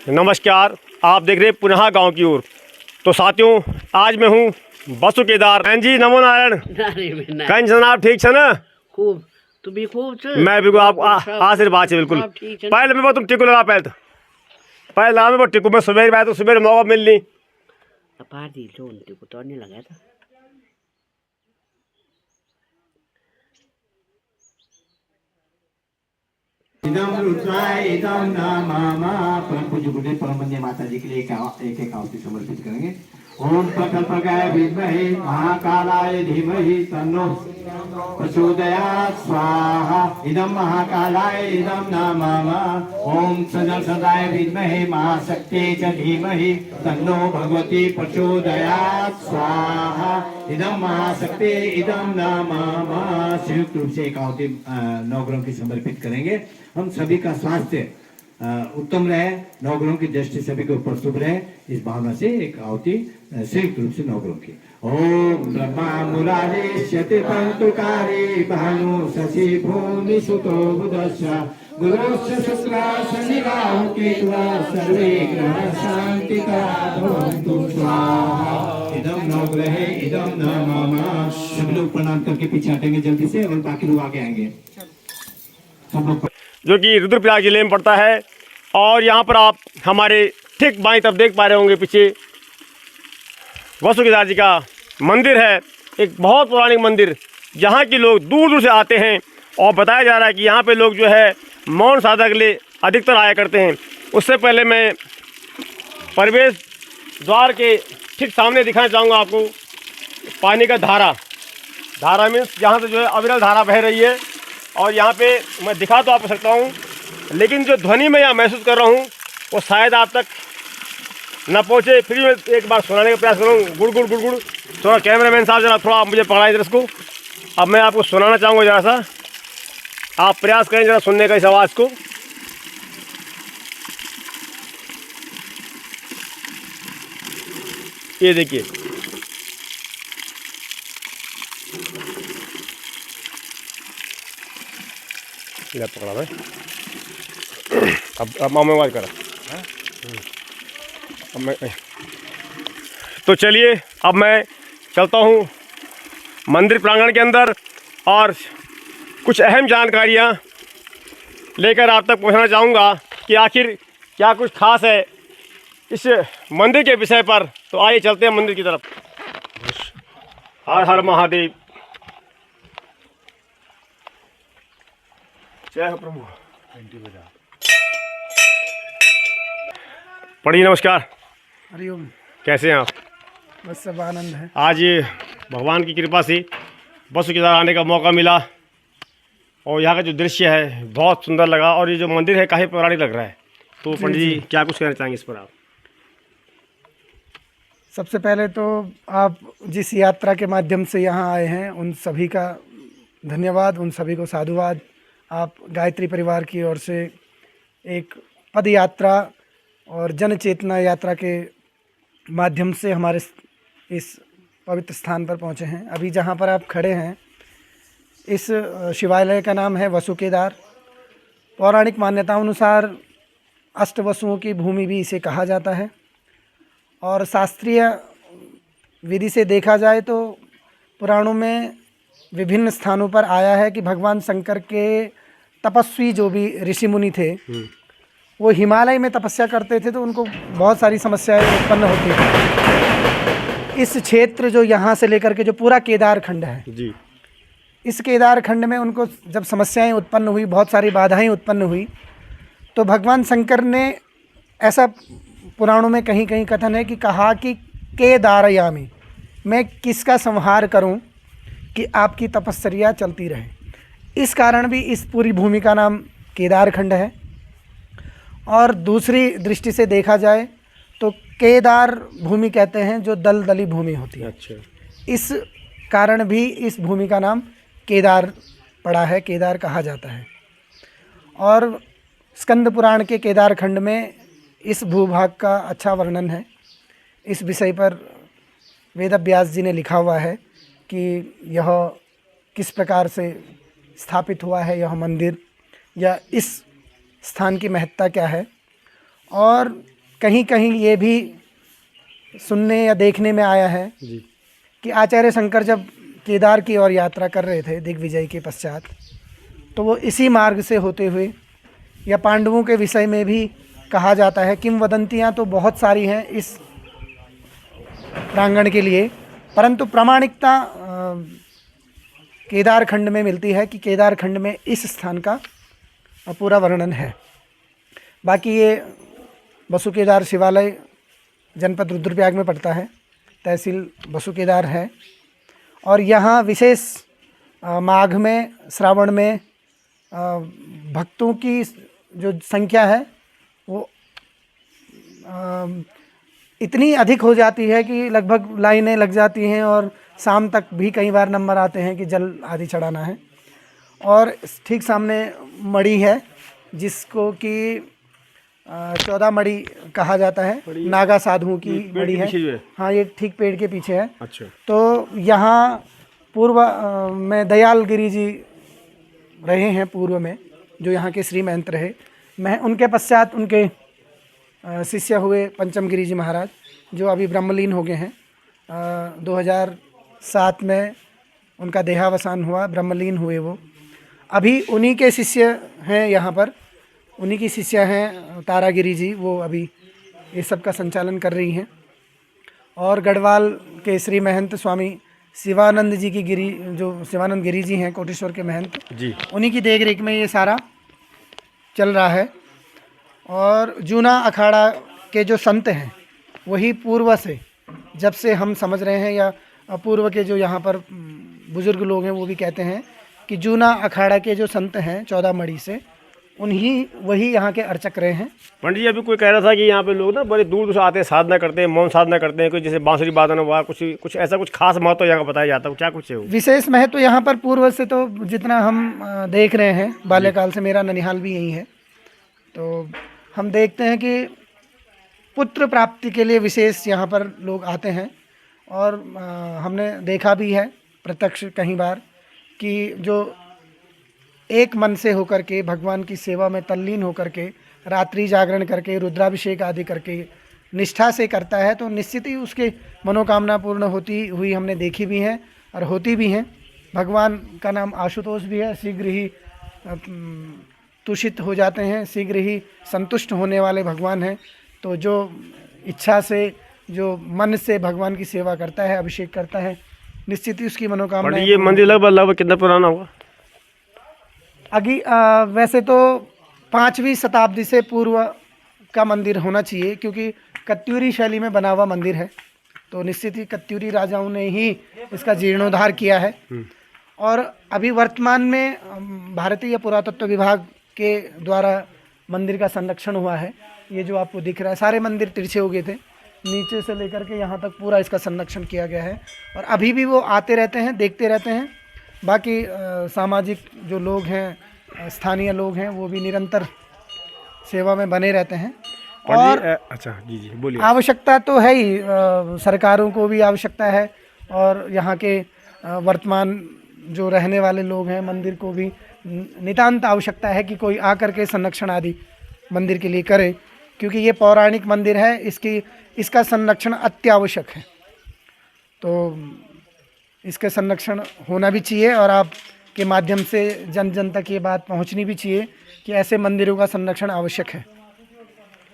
नमस्कार, आप देख रहे हैं पुनः गांव की ओर। तो साथियों, आज मैं हूँ बसु केदार। बहन जी नमो नारायण। कहीं जनाब ठीक है ना? खूब तू भी खूब छ। मैं बिल्कुल आप आशीर्वाद से बिल्कुल। पहले मैं तुम टिकू लगा पहले लगा मैं टिकू मैं सुबह तो सुबह मौका मिल ली अपार दी लोन टिकू तो नहीं लगा था। इदम रुद्राय इदम नमः। परम पूज्य गुरुदेव परम वंदनीय माता जी के लिए एक आहुति समर्पित करेंगे। ओम प्रकल्पकाय विद्महे महाकालाय धीमहि तन्नो प्रचोदयात् स्वाहा। इदम महाकालाय इदम नमः। ओम सदाय विद्महे महाशक्त्यै च धीमहि तन्नो भगवती प्रचोदयात् स्वाहा। इदम महाशक्ति इदम नमः। संयुक्त रूप से एक आहुति नवग्रहों की समर्पित करेंगे। हम सभी का स्वास्थ्य उत्तम रहे, नवग्रहों की दृष्टि सभी के ऊपर शुभ रहे, इस भावना से एक आहुति संयुक्त रूप से नवग्रहों की। ओम ब्रह्मा मुरारे शति पंतुकारी भानु शशि भूमि सुतो बुधस्य गुरुश्च शुक्ला शनि राहु केतुः सर्वे ग्रह शांतिका भवन्तु स्वाहा। इदम नवग्रहे इदम नमः। सभी लोग प्रणाम करके पीछे हटेंगे जल्दी से और बाकी लोग आगे आएंगे। सब लोग जो कि रुद्रप्रयाग जिले में पड़ता है। और यहाँ पर आप हमारे ठीक बाईं तरफ देख पा रहे होंगे, पीछे बसु केदार जी का मंदिर है। एक बहुत पौराणिक मंदिर, जहाँ के लोग दूर दूर से आते हैं। और बताया जा रहा है कि यहाँ पे लोग जो है मौन साधना के लिए अधिकतर आया करते हैं। उससे पहले मैं प्रवेश द्वार के ठीक सामने दिखाना चाहूँगा आपको पानी का धारा मीन्स यहाँ से जो है अविरल धारा बह रही है। और यहाँ पे मैं दिखा तो आपको सकता हूँ, लेकिन जो ध्वनि मैं यहाँ महसूस कर रहा हूँ वो शायद आप तक न पहुँचे। फिर भी मैं एक बार सुनाने का प्रयास करूँ। गुड़ गुड़ गुड़ गुड़। थोड़ा कैमरामैन साहब जरा थोड़ा मुझे पकड़ाएं इधर इसको। अब मैं आपको सुनाना चाहूँगा, ज़रा सा आप प्रयास करें ज़रा सुनने का इस आवाज़ को। ये देखिए, पकड़ा भाई। अब मैं आवाज़ करा। अब मैं तो चलिए, अब मैं चलता हूँ मंदिर प्रांगण के अंदर और कुछ अहम जानकारियाँ लेकर आप तक पहुँचाना चाहूँगा कि आखिर क्या कुछ खास है इस मंदिर के विषय पर। तो आइए चलते हैं मंदिर की तरफ। हर हर महादेव। जय हो प्रभु। पढ़िए। नमस्कार। हरिओम। कैसे हैं आप? बस सब आनंद है। आज भगवान की कृपा से बसु केदार आने का मौका मिला और यहाँ का जो दृश्य है बहुत सुंदर लगा। और ये जो मंदिर है काफ़ी पौराणिक लग रहा है। तो पंडित जी क्या कुछ कहना चाहेंगे इस पर आप? सबसे पहले तो आप जिस यात्रा के माध्यम से यहाँ आए हैं उन सभी का धन्यवाद, उन सभी को साधुवाद। आप गायत्री परिवार की ओर से एक पद यात्रा और जन चेतना यात्रा के माध्यम से हमारे इस पवित्र स्थान पर पहुँचे हैं। अभी जहाँ पर आप खड़े हैं इस शिवालय का नाम है वसु केदार। पौराणिक मान्यताओं अनुसार अष्टवसुओं की भूमि भी इसे कहा जाता है। और शास्त्रीय विधि से देखा जाए तो पुराणों में विभिन्न स्थानों पर आया है कि भगवान शंकर के तपस्वी जो भी ऋषि मुनि थे वो हिमालय में तपस्या करते थे, तो उनको बहुत सारी समस्याएं उत्पन्न होती थी। इस क्षेत्र जो यहाँ से लेकर के जो पूरा केदार खंड है जी, इस केदार खंड में उनको जब समस्याएं उत्पन्न हुई, बहुत सारी बाधाएं उत्पन्न हुई, तो भगवान शंकर ने ऐसा पुराणों में कहीं कहीं कथन है कि कहा कि केदारयामी, मैं किसका संहार करूं कि आपकी तपस्या चलती रहे। इस कारण भी इस पूरी भूमि का नाम केदार खंड है। और दूसरी दृष्टि से देखा जाए तो केदार भूमि कहते हैं जो दलदली भूमि होती है। अच्छा। इस कारण भी इस भूमि का नाम केदार पड़ा है, केदार कहा जाता है। और स्कंद पुराण के केदार खंड में इस भूभाग का अच्छा वर्णन है। इस विषय पर वेद व्यास जी ने लिखा हुआ है कि यह किस प्रकार से स्थापित हुआ है यह मंदिर, या इस स्थान की महत्ता क्या है। और कहीं कहीं ये भी सुनने या देखने में आया है जी कि आचार्य शंकर जब केदार की ओर यात्रा कर रहे थे दिग्विजय के पश्चात, तो वो इसी मार्ग से होते हुए, या पांडवों के विषय में भी कहा जाता है, किंवदंतियाँ तो बहुत सारी हैं इस प्रांगण के लिए, परंतु प्रामाणिकता केदार खंड में मिलती है कि केदार खंड में इस स्थान का पूरा वर्णन है। बाकी ये बसुकेदार शिवालय जनपद रुद्रप्रयाग में पड़ता है, तहसील बसुकेदार है। और यहाँ विशेष माघ में, श्रावण में भक्तों की जो संख्या है वो इतनी अधिक हो जाती है कि लगभग लाइनें लग जाती हैं और शाम तक भी कई बार नंबर आते हैं कि जल आदि चढ़ाना है। और ठीक सामने मड़ी है जिसको कि 14 मड़ी कहा जाता है, नागा साधुओं की मड़ी है। हाँ, ये ठीक पेड़ के पीछे है। अच्छा। तो यहाँ पूर्व में दयाल गिरी जी रहे हैं, पूर्व में जो यहाँ के श्री महंत रहे। मैं उनके पश्चात उनके शिष्य हुए पंचम गिरी जी महाराज, जो अभी ब्रह्मलीन हो गए हैं। 2007 में उनका देहावसान हुआ, ब्रह्मलीन हुए वो। अभी उन्हीं के शिष्य हैं यहाँ पर, उन्हीं की शिष्य हैं तारागिरी जी, वो अभी ये सब का संचालन कर रही हैं। और गढ़वाल के श्री महंत स्वामी शिवानंद जी की गिरी, जो शिवानंद गिरी जी हैं कोटेश्वर के महंत जी, उन्हीं की देख रेख में ये सारा चल रहा है। और जूना अखाड़ा के जो संत हैं वही पूर्व से, जब से हम समझ रहे हैं, या पूर्व के जो यहाँ पर बुजुर्ग लोग हैं वो भी कहते हैं कि जूना अखाड़ा के जो संत हैं 14 मड़ी से, वही यहाँ के अर्चक रहे हैं। पंडित जी, अभी कोई कह रहा था कि यहाँ पे लोग ना बड़े दूर दूर से आते हैं, साधना करते हैं, मौन साधना करते हैं, कोई जैसे बांसुरी वादन हुआ, कुछ ऐसा कुछ खास महत्व यहाँ का बताया जाता है, क्या कुछ है वो? विशेष महत्व यहाँ पर पूर्व से तो जितना हम देख रहे हैं, बाल्यकाल से, मेरा ननिहाल भी यही है, तो हम देखते हैं कि पुत्र प्राप्ति के लिए विशेष यहाँ पर लोग आते हैं। और हमने देखा भी है प्रत्यक्ष कई बार कि जो एक मन से होकर के भगवान की सेवा में तल्लीन होकर के रात्रि जागरण करके रुद्राभिषेक आदि करके निष्ठा से करता है, तो निश्चित ही उसके मनोकामना पूर्ण होती हुई हमने देखी भी है और होती भी हैं। भगवान का नाम आशुतोष भी है, शीघ्र ही तुषित हो जाते हैं, शीघ्र ही संतुष्ट होने वाले भगवान हैं। तो जो इच्छा से, जो मन से भगवान की सेवा करता है, अभिषेक करता है, निश्चित ही उसकी मनोकामना। ये मंदिर लगभग कितना पुराना होगा? वैसे तो 5वीं शताब्दी से पूर्व का मंदिर होना चाहिए, क्योंकि कत्यूरी शैली में बना हुआ मंदिर है, तो निश्चित ही कत्यूरी राजाओं ने ही इसका जीर्णोद्धार किया है। और अभी वर्तमान में भारतीय पुरातत्व विभाग के द्वारा मंदिर का संरक्षण हुआ है। ये जो आपको दिख रहा है, सारे मंदिर तिरछे हो गए थे, नीचे से लेकर के यहाँ तक पूरा इसका संरक्षण किया गया है। और अभी भी वो आते रहते हैं, देखते रहते हैं। बाकी सामाजिक जो लोग हैं, स्थानीय लोग हैं, वो भी निरंतर सेवा में बने रहते हैं। और अच्छा, जी जी बोलिए। आवश्यकता तो है ही, सरकारों को भी आवश्यकता है, और यहाँ के वर्तमान जो रहने वाले लोग हैं, मंदिर को भी नितांत आवश्यकता है कि कोई आकर के संरक्षण आदि मंदिर के लिए करे, क्योंकि ये पौराणिक मंदिर है, इसका संरक्षण अत्यावश्यक है। तो इसके संरक्षण होना भी चाहिए, और आपके माध्यम से जन जन तक ये बात पहुंचनी भी चाहिए कि ऐसे मंदिरों का संरक्षण आवश्यक है।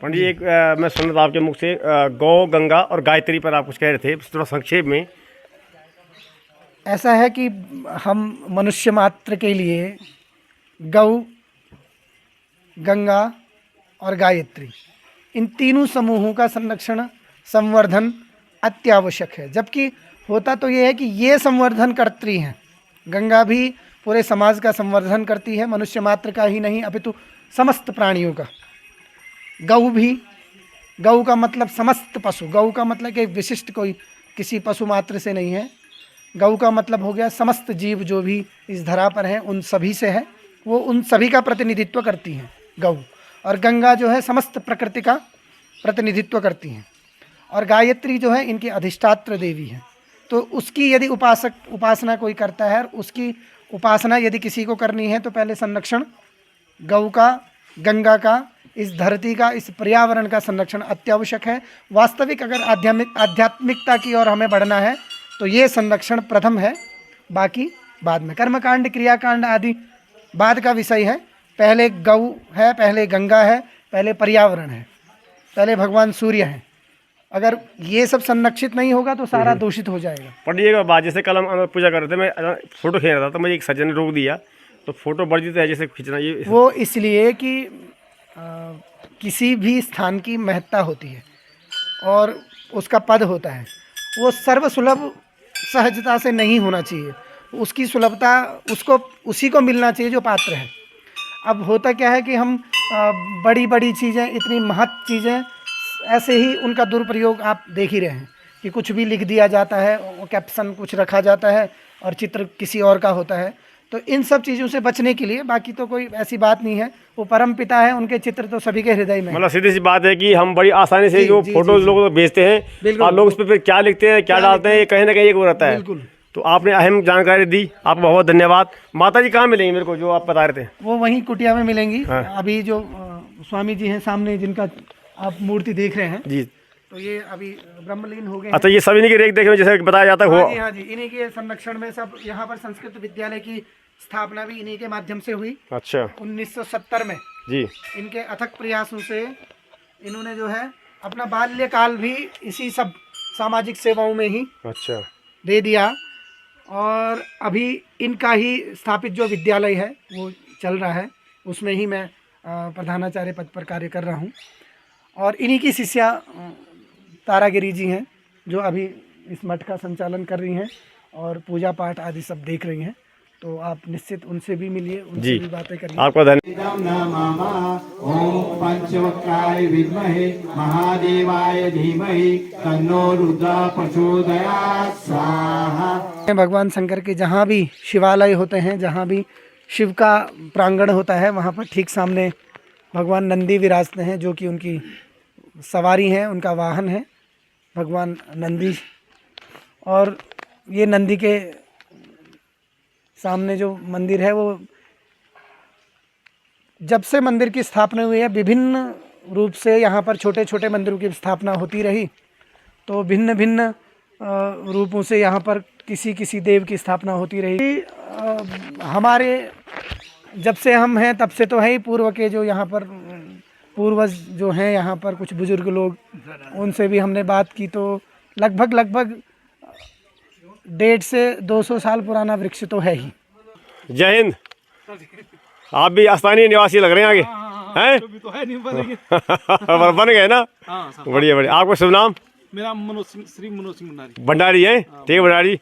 पंडित जी, एक मैं सुन रहा था आपके मुख से गौ, गंगा और गायत्री पर आप कुछ कह रहे थे, थोड़ा संक्षेप में। ऐसा है कि हम मनुष्य मात्र के लिए गौ, गंगा और गायत्री, इन तीनों समूहों का संरक्षण, संवर्धन अत्यावश्यक है। जबकि होता तो ये है कि ये संवर्धन कर्त्री हैं। गंगा भी पूरे समाज का संवर्धन करती है, मनुष्य मात्र का ही नहीं अपितु समस्त प्राणियों का। गौ भी, गौ का मतलब समस्त पशु, गौ का मतलब कि विशिष्ट कोई किसी पशु मात्र से नहीं है। गौ का मतलब हो गया समस्त जीव जो भी इस धरा पर हैं, उन सभी से है, वो उन सभी का प्रतिनिधित्व करती हैं गौ। और गंगा जो है समस्त प्रकृति का प्रतिनिधित्व करती हैं। और गायत्री जो है इनकी अधिष्ठात्र देवी है। तो उसकी यदि उपासना कोई करता है, और उसकी उपासना यदि किसी को करनी है, तो पहले संरक्षण गौ का गंगा का, इस धरती का, इस पर्यावरण का संरक्षण अत्यावश्यक है। वास्तविक अगर आध्यात्मिकता की ओर हमें बढ़ना है तो ये संरक्षण प्रथम है, बाकी बाद में। कर्मकांड क्रियाकांड आदि बाद का विषय है। पहले गौ है, पहले गंगा है, पहले पर्यावरण है, पहले भगवान सूर्य हैं। अगर ये सब संरक्षित नहीं होगा तो सारा दूषित हो जाएगा। पर ये बात, जैसे कल हम पूजा कर रहे थे, मैं फ़ोटो खींच रहा था तो मुझे एक सज्जन ने रोक दिया, तो फोटो वर्जित है जैसे खींचना ये। वो इसलिए कि किसी भी स्थान की महत्ता होती है और उसका पद होता है, वो सर्वसुलभ सहजता से नहीं होना चाहिए। उसकी सुलभता उसको उसी को मिलना चाहिए जो पात्र है। अब होता क्या है कि हम बड़ी बड़ी चीज़ें, इतनी महत्व चीज़ें, ऐसे ही उनका दुरुपयोग आप देख ही रहे हैं कि कुछ भी लिख दिया जाता है, वो कैप्शन कुछ रखा जाता है और चित्र किसी और का होता है। तो इन सब चीज़ों से बचने के लिए, बाकी तो कोई ऐसी बात नहीं है, वो परम पिता है, उनके चित्र तो सभी के हृदय में है। मतलब सीधी सी बात है कि हम बड़ी आसानी से जी, जो जी, फोटो जी, लोग भेजते हैं बिल्कुल, और लोग उस पर फिर क्या लिखते हैं, क्या डालते हैं, ये कहीं ना कहीं एक वो रहता है। बिल्कुल। तो आपने अहम जानकारी दी, आपका बहुत धन्यवाद। माता जी कहाँ मिलेंगी मेरे को, जो आप बता रहे थे? वो वहीं कुटिया में मिलेंगी। हाँ। अभी जो स्वामी जी हैं सामने, जिनका आप मूर्ति देख रहे हैं, जी। तो ये अभी ब्रह्मलीन हो गए हैं। अच्छा, ये सभी की रेख देखे में जैसे बताया जाता है हाँ वो। जी, हाँ जी, इन्हीं के संरक्षण में सब। यहाँ पर संस्कृत विद्यालय की स्थापना भी इन्हीं के माध्यम से हुई अच्छा 1970 में। जी। इनके अथक प्रयासों से इन्होंने जो है अपना बाल्यकाल भी इसी सब सामाजिक सेवाओं में ही अच्छा दे दिया। और अभी इनका ही स्थापित जो विद्यालय है वो चल रहा है, उसमें ही मैं प्रधानाचार्य पद पर कार्य कर रहा हूँ। और इन्हीं की शिष्या तारागिरी जी हैं, जो अभी इस मठ का संचालन कर रही हैं और पूजा पाठ आदि सब देख रही हैं। तो आप निश्चित उनसे भी मिलिए, उनसे जी। भी बातें करिए। आपका धन्यवाद। इदं नमः। ओम पंचवक्त्राय विद्महे महादेवाय धीमहि तन्नो रुद्रः प्रचोदयात् स्वाहा। भगवान शंकर के जहाँ भी शिवालय होते हैं, जहाँ भी शिव का प्रांगण होता है, वहाँ पर ठीक सामने भगवान नंदी विराजते हैं, जो कि उनकी सवारी हैं, उनका वाहन है भगवान नंदी। और ये नंदी के सामने जो मंदिर है, वो जब से मंदिर की स्थापना हुई है, विभिन्न रूप से यहाँ पर छोटे छोटे मंदिरों की स्थापना होती रही। तो भिन्न भिन्न रूपों से यहाँ पर किसी किसी देव की स्थापना होती रही। हमारे जब से हम हैं तब से तो है ही, पूर्व के जो यहाँ पर पूर्वज जो हैं यहाँ पर कुछ बुजुर्ग लोग, उनसे भी हमने बात की। तो लगभग 150 से 200 साल पुराना वृक्ष तो है ही। जय हिंद। आप भी स्थानीय निवासी लग रहे हैं आगे, हैं? तो है नहीं बनेंगे। बन गए ना? हाँ सर। बढ़िया बढ़िया। आपका शुभ नाम? मेरा मनोज सिंह, श्री मनोज सिंह भंडारी। भंडारी है? ठीक है भंडारी।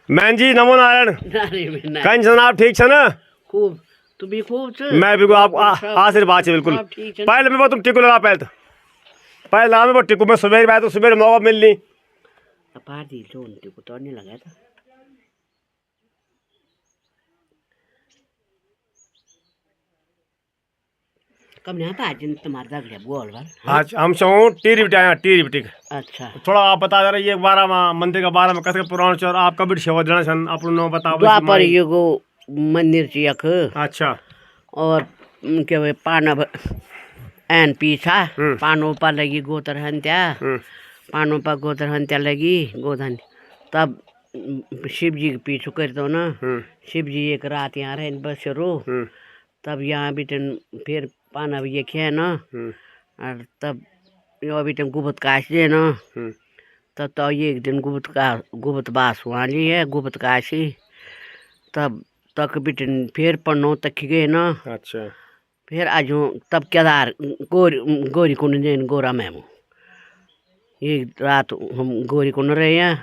मैन जी नमो नारायण। कहीं जनाब ठीक है ना? खूब, तू भी खूब छ। मैं बिल्कुल आप आशीर्वाद से बिल्कुल। सब ठीक है। पहले मैं तुम टिकू लगा, पहले लगा मैं टिकू में सुबह तो सुबह मौका मिलनी। अपार दी लोन टिकू तोड़ने लगा था। कब नहीं आता आज तुम्हारा दाग लिया बोल वाल। आज हम चाहूँ टीरी बिटाया, टीरी बिटिक। अच्छा, थोड़ा आप बता रहे ये बारह में मंदिर का बारह में कसके पुराण चौर आप कभी सेवा देना सन अपन नो बताओ। द्वापर युगो मंदिर ची यख। अच्छा। और के वे पानव एन पीछा पानो पा लगी गोतर हंत्या, पानो पा गोतर हंत्या लगी गोधन। तब शिव जी के पीछू कर दो ना। शिव जी एक रात यहाँ रहे बस रो। तब यहाँ बिटन फिर पाना ये खे ना। और तब यो बिटन गुबत काश दे ना। तब तो ये एक दिन गुबत बास वहाँ ली है, गुबत काशी। तब तक बिटन फिर पन्नो तक गए ना। अच्छा। फिर आज तब केदार गोरी कुंड जैन गोरा मैमू। एक रात हम गोरी कुंड रहे हैं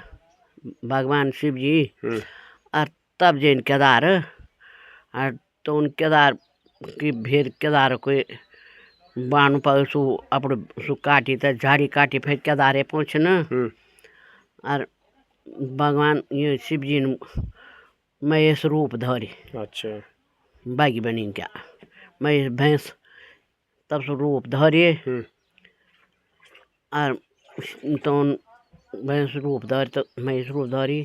भगवान शिव जी। और तब जैन केदार। और तो उन केदार की फिर केदार को बानु पर सु अपने सु काटी तो झाड़ी काटी फिर केदारे पहुँच न। और भगवान ये शिव जी ने महेश रूप धरी। अच्छा। बागी बनी क्या महेश भैंस तब से रूप धरे। और तो भैंस रूप धरी तो महेश रूप धरी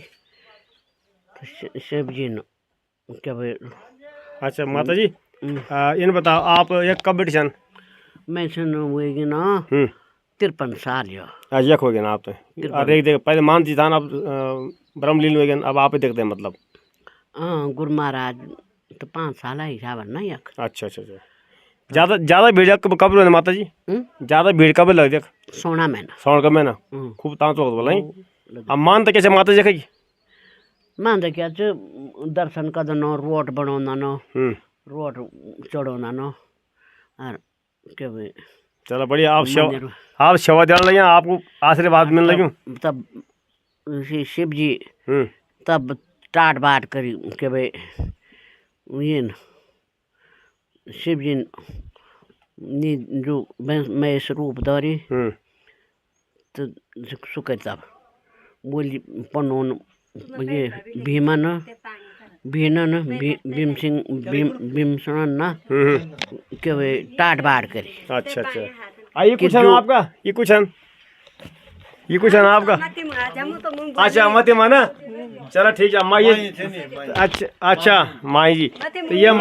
तो शिव जी ने क्या भाई। अच्छा माता जी इन बताओ आप ये कब बैठी सन? मैं सुन हुएगी ना 53 साल यो। आज यक हो गया ना आप तो और एक देख पहले मानती था ना अब ब्रह्मलीन हो गया अब आप ही देखते हैं मतलब। हाँ गुरु महाराज तो 5 साल हिसाब है ना यक। अच्छा अच्छा अच्छा ज़्यादा भीड़ कब रहने माता जी? ज़्यादा भीड़ कब लग जाए? सोना महीना श्रावण का महीना खूब तांत वक्त बोला अब मान तो कैसे माता जी देखेगी? मान तो क्या दर्शन करना रोट बनाना नो रोट चढ़ाना नो और क्या भाई चलो बढ़िया आप सेवा देने लगे आपको आशीर्वाद मिलने लगे तब शिव जी तब टाट बाट करी के भाई ये न शिव जी ने जो मैं इस रूप धरी तो सुखे तब बोली पनोन ये भीमन भीनन भीम सिंह भीमसन ना के भाई टाट बाट करी। अच्छा अच्छा ये कुछ है ना आपका ये कुछ है ना आपका? अच्छा मत माना चलो ठीक है अम्मा ये अच्छा माई जी तो ये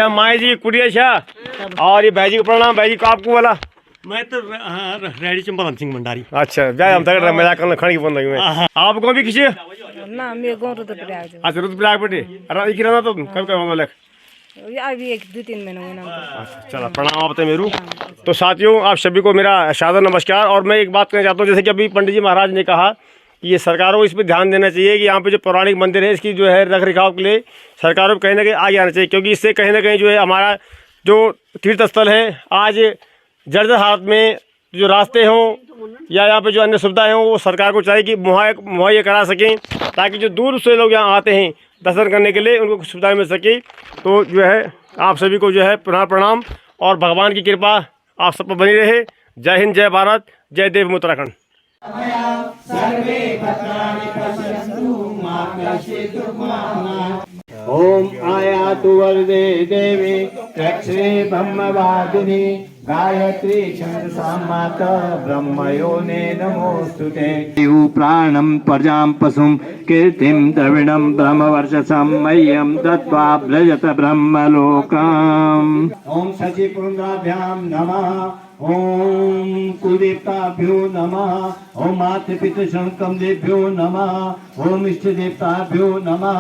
माई जी कुड़िया छा और ये भाई जी को प्रणाम भाई जी को आपको बोला मैं तो रेडी चंपा सिंह भंडारी। अच्छा हम तक मजाक करना खड़ी फोन लगी मैं आपको भी किसी ना मैं गाँव रुद्रप्रयाग से। अच्छा रुद्रप्रयाग पे अरे एक रहना तो कब कब बोले अभी 1-2-3 महीने हुए ना। अच्छा चलो प्रणाम आप मेरू। तो साथियों आप सभी को मेरा सादर नमस्कार। और मैं एक बात कहना चाहता हूँ जैसे कि अभी पंडित जी महाराज ने कहा कि ये सरकारों को इस पर ध्यान देना चाहिए कि यहाँ पे जो पौराणिक मंदिर है इसकी जो है रख रखाव के लिए सरकारों को कहीं ना कहीं आगे आना चाहिए क्योंकि इससे कहीं ना कहीं जो है हमारा जो तीर्थ स्थल है आज जर्जर हालत में जो रास्ते हों या यहाँ पे जो अन्य सुविधाएं हों वो सरकार को चाहिए कि मुहैया करा सकें ताकि जो दूर से लोग यहाँ आते हैं दर्शन करने के लिए उनको सुविधाएं मिल सके। तो जो है आप सभी को जो है पुनः प्रणाम और भगवान की कृपा आप सब पर बनी रहे। जय हिंद जय भारत जय देव उत्तराखंड। ओम आयातु वरदे देवी रक्षे ब्रह्मवादिनी गायत्री छंदसा माता ब्रह्मयोने नमोस्तुते। प्राणं प्रजां पशुं कीर्तिं द्रविणं ब्रह्मवर्चसं मह्यं दत्त्वा व्रजत ब्रह्मलोकम्। ओम शशिपुंगाभ्यां नमः। ओम कुलदेवताभ्यो नमः। ओम मातृपितृशंकमदेभ्यो नमः। ओम इष्ट देवताभ्यो नमः।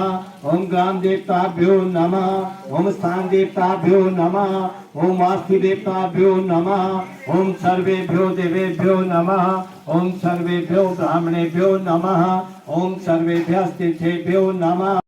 ओम ग्राम देवताभ्यो नमः। ओम स्थान देवताभ्यो नमः। ओम वास्तु देवताभ्यो नमः। ओम सर्वेभ्यो देवेभ्यो नमः। ओम सर्वेभ्यो ब्राह्मणेभ्यो नमः। ओम सर्वेभ्यः तीर्थेभ्यो नमः।